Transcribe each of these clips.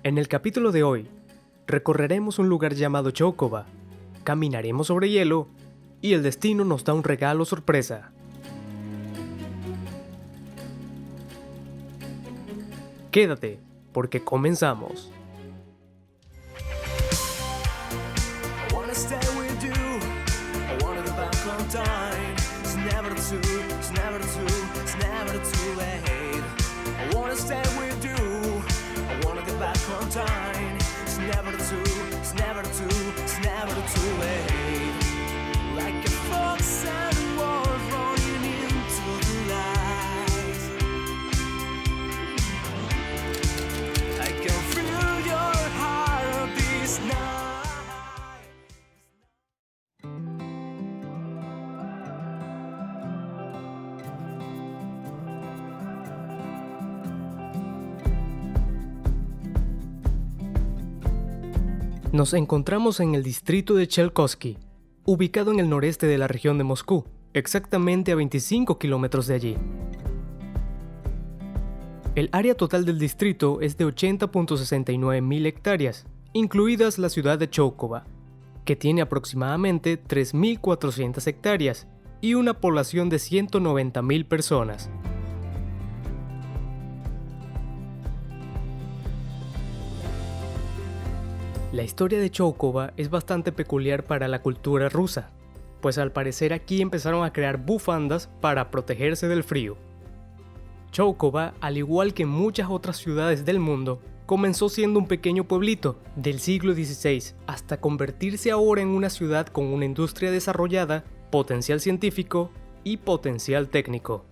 En el capítulo de hoy, recorreremos un lugar llamado Chocoba, caminaremos sobre hielo y el destino nos da un regalo sorpresa. Quédate, porque comenzamos. Nos encontramos en el distrito de Chelkovsky, ubicado en el noreste de la región de Moscú, exactamente a 25 kilómetros de allí. El área total del distrito es de 80.69 mil hectáreas, incluidas la ciudad de Chocoba, que tiene aproximadamente 3.400 hectáreas y una población de 190.000 personas. La historia de Chocoba es bastante peculiar para la cultura rusa, pues al parecer aquí empezaron a crear bufandas para protegerse del frío. Chocoba, al igual que muchas otras ciudades del mundo, comenzó siendo un pequeño pueblito del siglo XVI hasta convertirse ahora en una ciudad con una industria desarrollada, potencial científico y potencial técnico.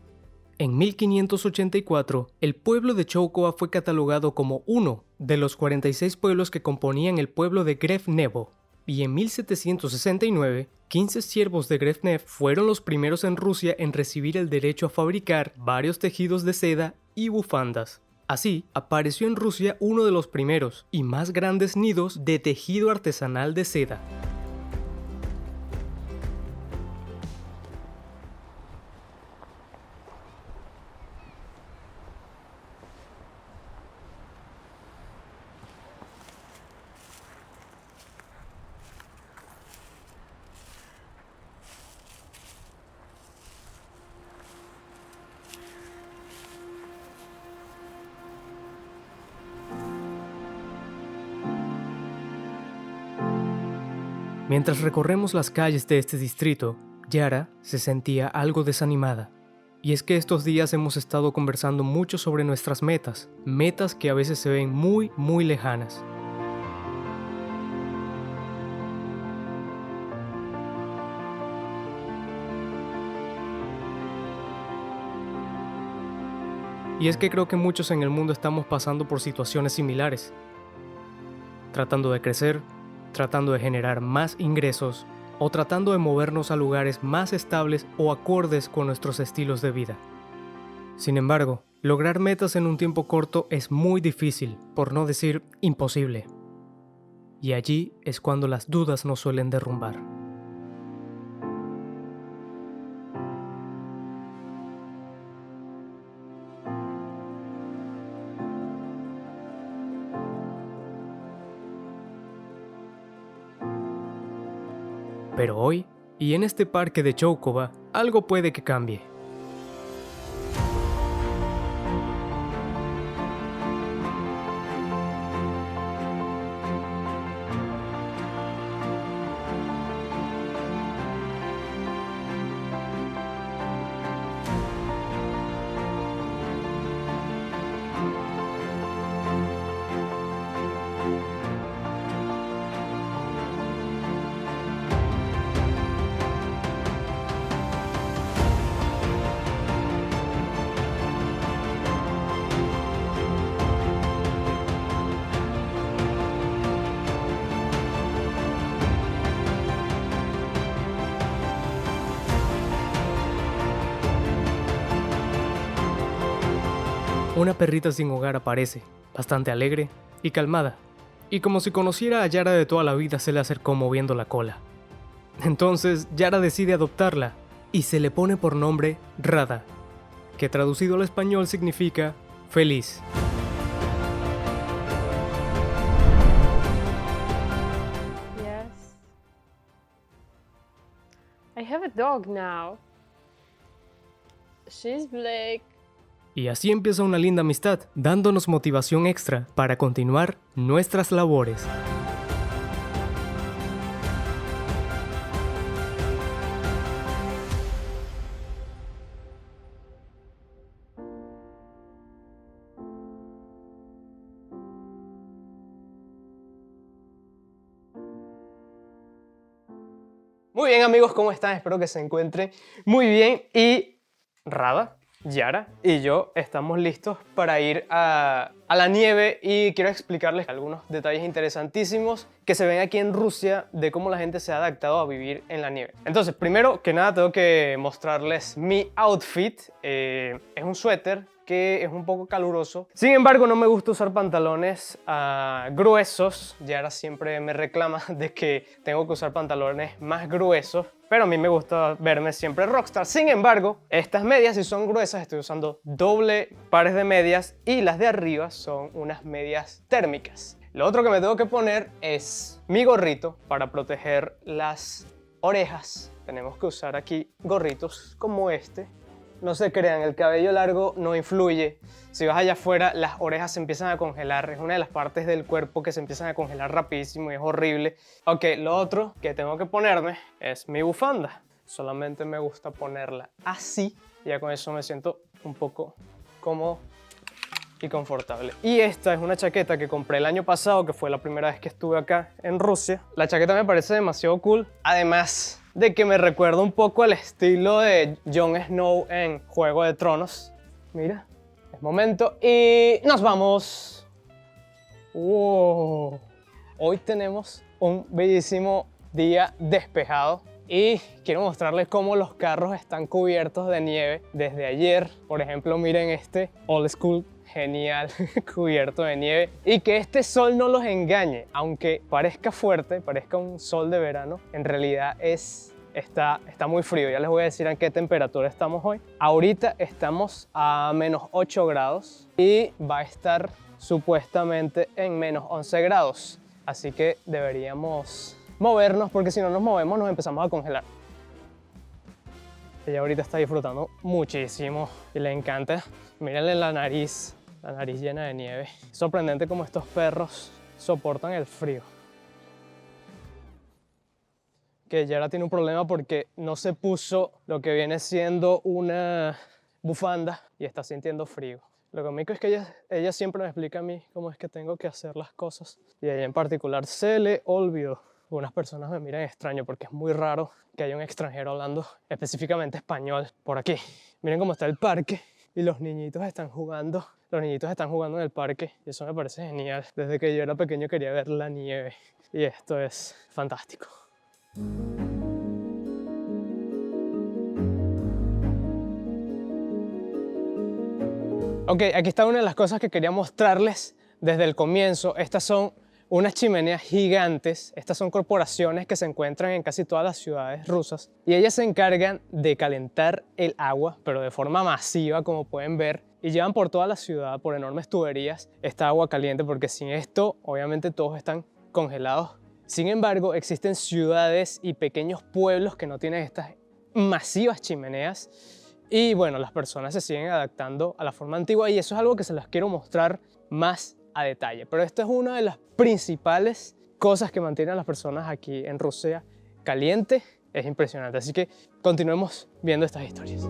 En 1584, el pueblo de Chocoba fue catalogado como uno de los 46 pueblos que componían el pueblo de Grevnevo, y en 1769, 15 siervos de Grevnev fueron los primeros en Rusia en recibir el derecho a fabricar varios tejidos de seda y bufandas. Así, apareció en Rusia uno de los primeros y más grandes nidos de tejido artesanal de seda. Mientras recorremos las calles de este distrito, Yara se sentía algo desanimada. Y es que estos días hemos estado conversando mucho sobre nuestras metas que a veces se ven muy lejanas. Y es que creo que muchos en el mundo estamos pasando por situaciones similares, tratando de crecer, tratando de generar más ingresos o tratando de movernos a lugares más estables o acordes con nuestros estilos de vida. Sin embargo, lograr metas en un tiempo corto es muy difícil, por no decir imposible. Y allí es cuando las dudas nos suelen derrumbar. Pero hoy, y en este parque de Chocoba, algo puede que cambie. Una perrita sin hogar aparece, bastante alegre y calmada, y como si conociera a Yara de toda la vida se le acercó moviendo la cola. Entonces Yara decide adoptarla y se le pone por nombre Rada, que traducido al español significa feliz. have a dog now. She's Blake. Y así empieza una linda amistad, dándonos motivación extra para continuar nuestras labores. Muy bien amigos, ¿cómo están? Espero que se encuentren muy bien y Rada, Yara y yo estamos listos para ir a la nieve y quiero explicarles algunos detalles interesantísimos que se ven aquí en Rusia de cómo la gente se ha adaptado a vivir en la nieve. Entonces, primero que nada tengo que mostrarles mi outfit. Es un suéter que es un poco caluroso. Sin embargo, no me gusta usar pantalones gruesos. Yara siempre me reclama de que tengo que usar pantalones más gruesos, pero a mí me gusta verme siempre rockstar. Sin embargo, estas medias, si son gruesas, estoy usando doble pares de medias y las de arriba son unas medias térmicas. Lo otro que me tengo que poner es mi gorrito para proteger las orejas. Tenemos que usar aquí gorritos como este. No se crean, el cabello largo no influye. Si vas allá afuera, las orejas se empiezan a congelar. Es una de las partes del cuerpo que se empiezan a congelar rapidísimo y es horrible. Ok, lo otro que tengo que ponerme es mi bufanda. Solamente me gusta ponerla así. Ya con eso me siento un poco cómodo y confortable. Y esta es una chaqueta que compré el año pasado, que fue la primera vez que estuve acá en Rusia. La chaqueta me parece demasiado cool. Además de que me recuerda un poco al estilo de Jon Snow en Juego de Tronos. Mira, es momento y nos vamos. Wow. Hoy tenemos un bellísimo día despejado y quiero mostrarles cómo los carros están cubiertos de nieve desde ayer. Por ejemplo, miren este old school genial cubierto de nieve y que este sol no los engañe, aunque parezca fuerte, parezca un sol de verano, en realidad está muy frío. Ya les voy a decir a qué temperatura estamos hoy. Ahorita estamos a menos 8 grados y va a estar supuestamente en menos 11 grados, así que deberíamos movernos porque si no nos movemos nos empezamos a congelar. Ella ahorita está disfrutando muchísimo y le encanta. Mírenle la nariz llena de nieve. Es sorprendente cómo estos perros soportan el frío. Que Yara tiene un problema porque no se puso lo que viene siendo una bufanda y está sintiendo frío. Lo cómico es que ella siempre me explica a mí cómo es que tengo que hacer las cosas y a ella en particular se le olvidó. Algunas personas me miran extraño porque es muy raro que haya un extranjero hablando específicamente español por aquí. Miren cómo está el parque y los niñitos están jugando. Los niñitos están jugando en el parque y eso me parece genial. Desde que yo era pequeño quería ver la nieve y esto es fantástico. Ok, aquí está una de las cosas que quería mostrarles desde el comienzo. Estas son unas chimeneas gigantes. Estas son corporaciones que se encuentran en casi todas las ciudades rusas y ellas se encargan de calentar el agua, pero de forma masiva, como pueden ver, y llevan por toda la ciudad, por enormes tuberías, esta agua caliente, porque sin esto, obviamente, todos están congelados. Sin embargo, existen ciudades y pequeños pueblos que no tienen estas masivas chimeneas y bueno, las personas se siguen adaptando a la forma antigua y eso es algo que se las quiero mostrar más a detalle. Pero esto es una de las principales cosas que mantienen a las personas aquí en Rusia caliente. Es impresionante, así que continuemos viendo estas historias.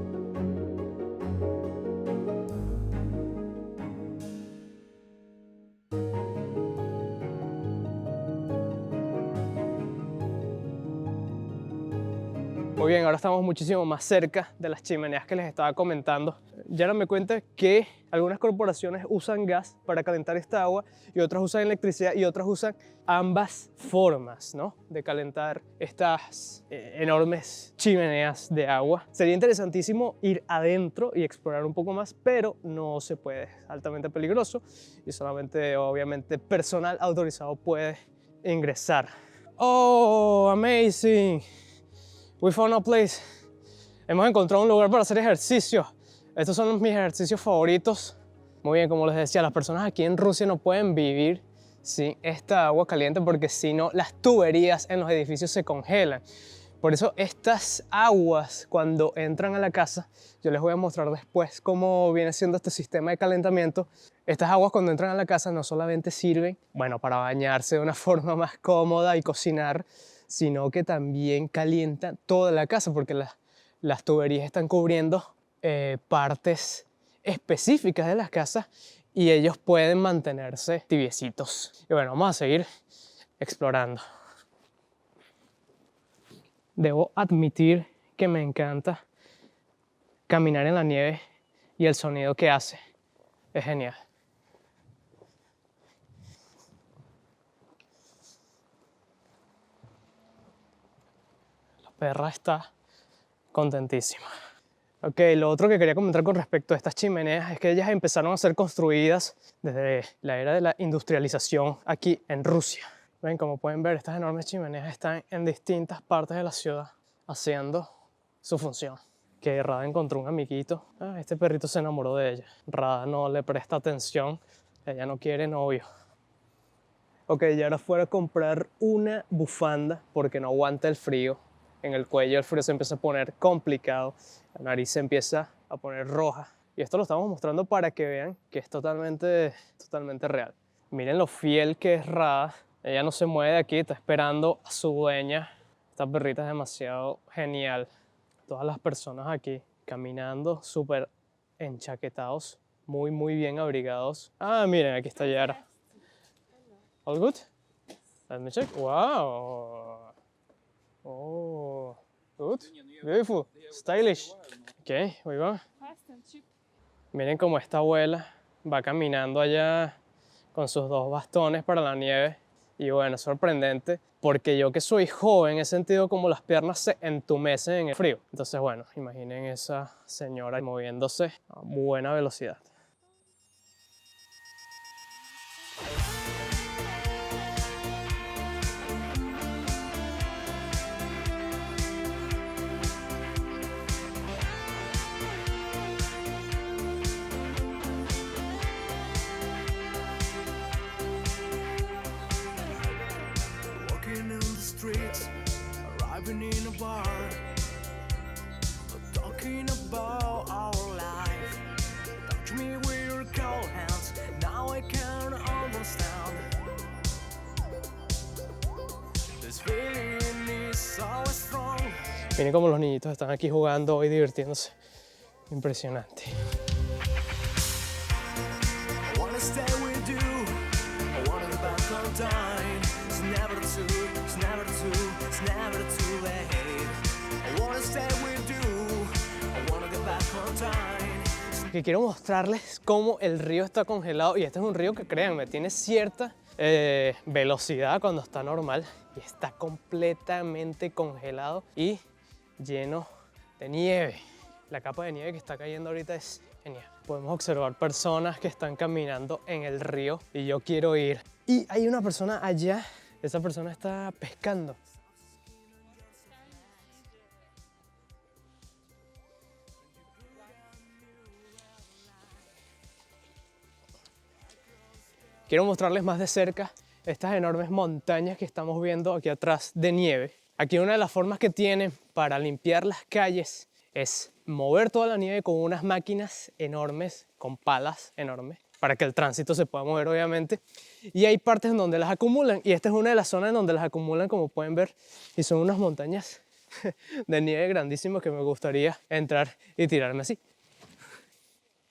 Muy bien, ahora estamos muchísimo más cerca de las chimeneas que les estaba comentando. Yara me cuenta que algunas corporaciones usan gas para calentar esta agua y otras usan electricidad y otras usan ambas formas, ¿no?, de calentar estas enormes chimeneas de agua. Sería interesantísimo ir adentro y explorar un poco más, pero no se puede, es altamente peligroso y solamente, obviamente, personal autorizado puede ingresar. ¡Oh, amazing! We found a place. Hemos encontrado un lugar para hacer ejercicio. Estos son mis ejercicios favoritos. Muy bien, como les decía, las personas aquí en Rusia no pueden vivir sin esta agua caliente porque si no, las tuberías en los edificios se congelan. Por eso estas aguas, cuando entran a la casa, yo les voy a mostrar después cómo viene siendo este sistema de calentamiento. Estas aguas cuando entran a la casa no solamente sirven, bueno, para bañarse de una forma más cómoda y cocinar, sino que también calientan toda la casa porque las tuberías están cubriendo partes específicas de las casas y ellos pueden mantenerse tibiecitos. Y bueno, vamos a seguir explorando. Debo admitir que me encanta caminar en la nieve y el sonido que hace es genial. La perra está contentísima. Ok, lo otro que quería comentar con respecto a estas chimeneas es que ellas empezaron a ser construidas desde la era de la industrialización aquí en Rusia. Ven, como pueden ver, estas enormes chimeneas están en distintas partes de la ciudad haciendo su función. Que Rada encontró un amiguito. Este perrito se enamoró de ella. Rada no le presta atención, ella no quiere novio. Ok, y ahora fuera a comprar una bufanda porque no aguanta el frío. En el cuello el frío se empieza a poner complicado, la nariz se empieza a poner roja. Y esto lo estamos mostrando para que vean que es totalmente real. Miren lo fiel que es Rada. Ella no se mueve de aquí, está esperando a su dueña. Esta perrita es demasiado genial. Todas las personas aquí caminando súper enchaquetados, muy bien abrigados. Miren, aquí está Yara. All good? Let me check. Wow. Oh, good. Beautiful. Stylish. Ok, we go. Miren cómo esta abuela va caminando allá con sus dos bastones para la nieve. Y bueno, es sorprendente porque yo que soy joven he sentido como las piernas se entumecen en el frío. Entonces bueno, imaginen esa señora moviéndose a buena velocidad. Arriving in a bar, talking about our life. Touch me with your cold hands, now I can understand. This feeling is so strong. Miren cómo los niñitos están aquí jugando y divirtiéndose. Impresionante. I wanna stay with you, I wanna go back on time. It's never too late. I wanna stay with you. I wanna get back on time. Que quiero mostrarles cómo el río está congelado y este es un río que créanme tiene cierta velocidad cuando está normal y está completamente congelado y lleno de nieve. La capa de nieve que está cayendo ahorita es genial. Podemos observar personas que están caminando en el río y yo quiero ir. Y hay una persona allá. Esa persona está pescando. Quiero mostrarles más de cerca estas enormes montañas que estamos viendo aquí atrás de nieve. Aquí una de las formas que tienen para limpiar las calles es mover toda la nieve con unas máquinas enormes, con palas enormes, para que el tránsito se pueda mover obviamente. Y hay partes en donde las acumulan y esta es una de las zonas en donde las acumulan, como pueden ver, y son unas montañas de nieve grandísimas que me gustaría entrar y tirarme así.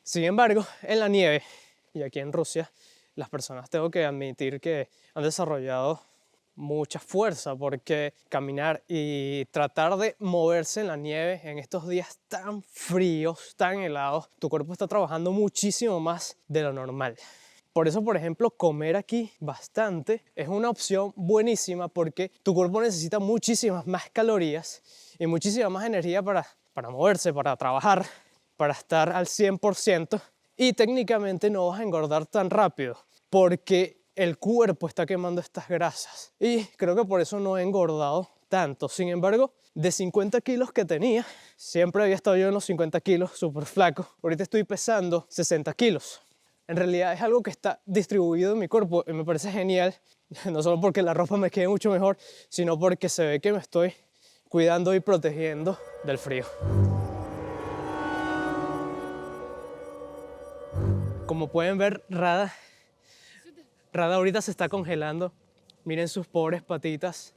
Sin embargo, en la nieve y aquí en Rusia, las personas tengo que admitir que han desarrollado mucha fuerza porque caminar y tratar de moverse en la nieve en estos días tan fríos, tan helados, tu cuerpo está trabajando muchísimo más de lo normal. Por eso, por ejemplo, comer aquí bastante es una opción buenísima porque tu cuerpo necesita muchísimas más calorías y muchísima más energía para moverse, para trabajar, para estar al 100% y técnicamente no vas a engordar tan rápido porque el cuerpo está quemando estas grasas y creo que por eso no he engordado tanto. Sin embargo, de 50 kilos que tenía, siempre había estado yo en los 50 kilos, súper flaco. Ahorita estoy pesando 60 kilos. En realidad es algo que está distribuido en mi cuerpo y me parece genial, no solo porque la ropa me quede mucho mejor, sino porque se ve que me estoy cuidando y protegiendo del frío. Como pueden ver, Rada ahorita se está congelando. Miren sus pobres patitas.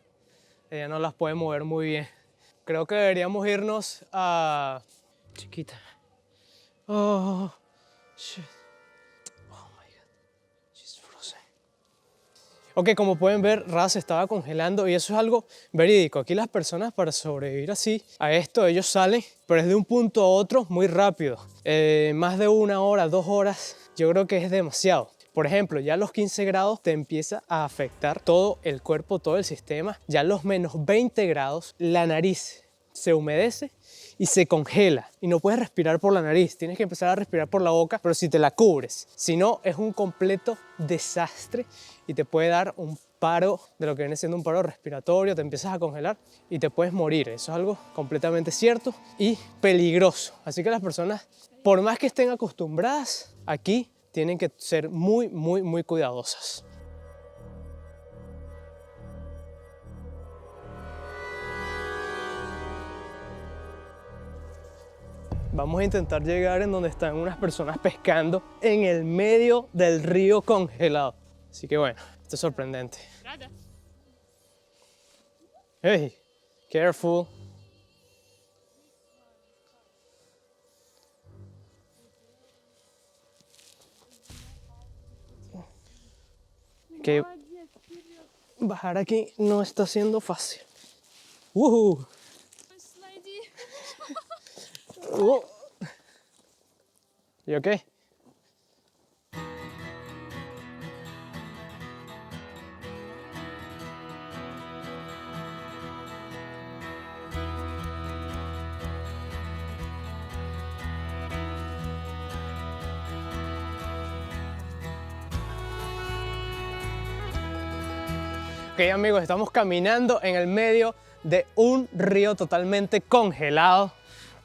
Ella no las puede mover muy bien. Creo que deberíamos irnos a... Chiquita. Oh, shit. Oh my God. She's frozen. Ok, como pueden ver, Rada se estaba congelando y eso es algo verídico. Aquí las personas para sobrevivir así a esto, ellos salen, pero es de un punto a otro muy rápido. Más de 1 hora, 2 horas, yo creo que es demasiado. Por ejemplo, ya a los 15 grados te empieza a afectar todo el cuerpo, todo el sistema. Ya a los menos 20 grados, la nariz se humedece y se congela y no puedes respirar por la nariz, tienes que empezar a respirar por la boca, pero si te la cubres, si no es un completo desastre y te puede dar un paro de lo que viene siendo un paro respiratorio, te empiezas a congelar y te puedes morir. Eso es algo completamente cierto y peligroso. Así que las personas, por más que estén acostumbradas, aquí tienen que ser muy, muy, muy cuidadosas. Vamos a intentar llegar en donde están unas personas pescando en el medio del río congelado. Así que bueno, esto es sorprendente. Hey, careful. Que bajar aquí no está siendo fácil. ¿Y ok? Ok, amigos, estamos caminando en el medio de un río totalmente congelado,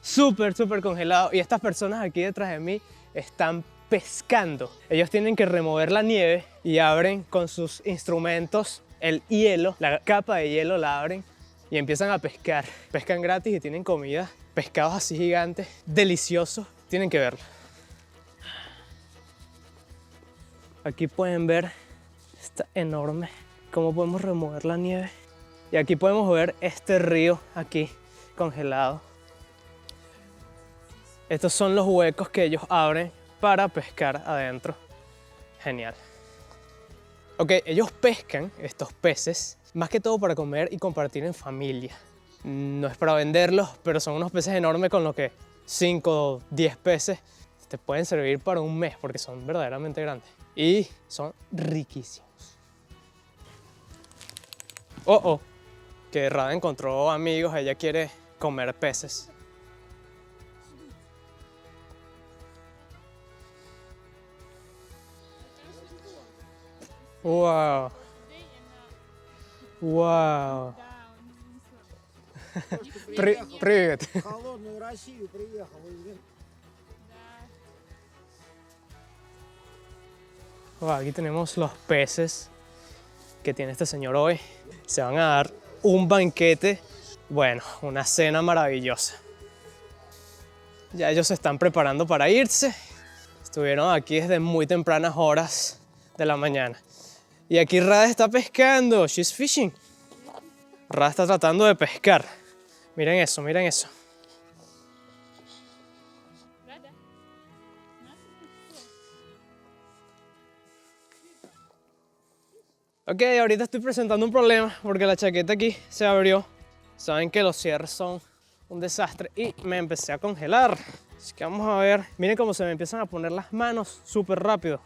súper congelado, y estas personas aquí detrás de mí están pescando. Ellos tienen que remover la nieve y abren con sus instrumentos el hielo, la capa de hielo la abren y empiezan a pescar. Pescan gratis y tienen comida, pescados así gigantes, deliciosos, tienen que verlo. Aquí pueden ver, está enorme. Cómo podemos remover la nieve. Y aquí podemos ver este río aquí congelado. Estos son los huecos que ellos abren para pescar adentro. Genial. Ok, ellos pescan estos peces más que todo para comer y compartir en familia. No es para venderlos, pero son unos peces enormes con lo que 5 o 10 peces te pueden servir para un mes porque son verdaderamente grandes. Y son riquísimos. Que Rada encontró amigos, ella quiere comer peces. Wow. Wow. Привет. В холодную Россию приехал. Wow, aquí tenemos los peces que tiene este señor hoy. Se van a dar un banquete, bueno, una cena maravillosa. Ya ellos se están preparando para irse. Estuvieron aquí desde muy tempranas horas de la mañana. Y aquí Rada está pescando. She's fishing. Rada está tratando de pescar. Miren eso, miren eso. Ok, ahorita estoy presentando un problema porque la chaqueta aquí se abrió. Saben que los cierres son un desastre y me empecé a congelar. Así que vamos a ver. Miren cómo se me empiezan a poner las manos súper rápido.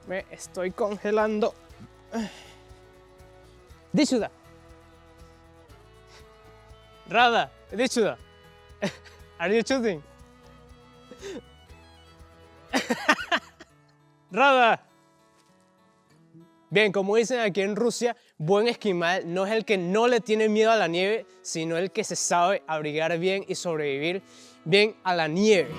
Me estoy congelando. Dichuda. Rada, Dichuda. Are you shooting? Rada. Bien, como dicen aquí en Rusia, buen esquimal no es el que no le tiene miedo a la nieve, sino el que se sabe abrigar bien y sobrevivir bien a la nieve.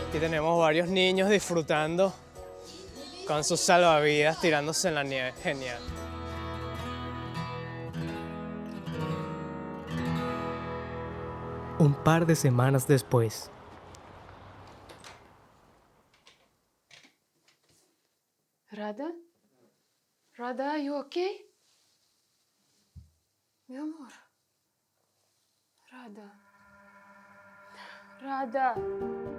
Aquí tenemos varios niños disfrutando con sus salvavidas tirándose en la nieve. Genial. Un par de semanas después. Rada? Rada, are you okay? Mi amor. Rada. Rada.